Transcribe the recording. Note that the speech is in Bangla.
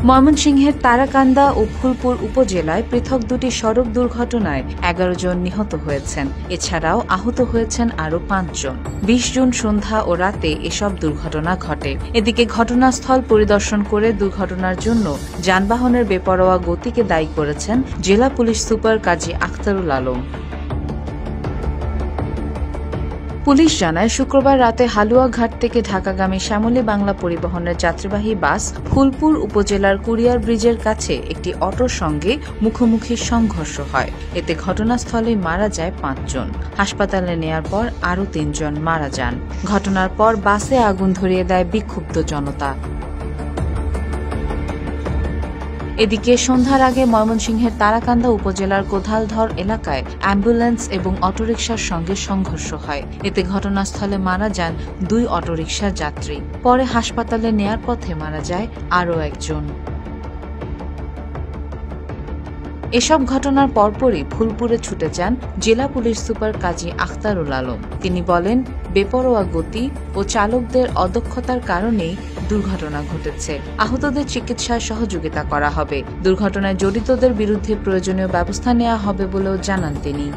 ময়মনসিংহের তারাকান্দা ও ফুলপুর উপজেলায় পৃথক দুটি সড়ক দুর্ঘটনায় 11 জন নিহত হয়েছেন। এছাড়াও আহত হয়েছেন আরও 5 জন। 20 জুন সন্ধ্যা ও রাতে এসব দুর্ঘটনা ঘটে। এদিকে ঘটনাস্থল পরিদর্শন করে দুর্ঘটনার জন্য যানবাহনের বেপরোয়া গতিকে দায়ী করেছেন জেলা পুলিশ সুপার কাজী আখতারুল আলম। পুলিশ জানায়, শুক্রবার রাতে হালুয়াঘাট থেকে ঢাকাগামী শ্যামলী বাংলা পরিবহনের যাত্রীবাহী বাস ফুলপুর উপজেলার কুরিয়ার ব্রিজের কাছে একটি অটোর সঙ্গে মুখোমুখি সংঘর্ষ হয়। এতে ঘটনাস্থলে মারা যায় 5 জন। হাসপাতালে নেয়ার পর আরও 3 জন মারা যান। ঘটনার পর বাসে আগুন ধরিয়ে দেয় বিক্ষুব্ধ জনতা। এদিকে সন্ধ্যার আগে ময়মনসিংহের তারাকান্দা উপজেলার কোধালধর এলাকায় অ্যাম্বুলেন্স এবং অটোরিকশার সঙ্গে সংঘর্ষ হয়। এতে ঘটনাস্থলে মারা যান 2 অটোরিকশার যাত্রী। পরে হাসপাতালে নেয়ার পথে মারা যায় আরও 1 জন। এসব ঘটনার পরপরই ফুলপুরে ছুটে যান জেলা পুলিশ সুপার কাজী আখতারুল আলম। তিনি বলেন, বেপরোয়া গতি ও চালকদের অদক্ষতার কারণেই দুর্ঘটনা ঘটেছে। আহতদের চিকিৎসায় সহযোগিতা করা হবে। দুর্ঘটনায় জড়িতদের বিরুদ্ধে প্রয়োজনীয় ব্যবস্থা নেওয়া হবে বলেও জানান তিনি।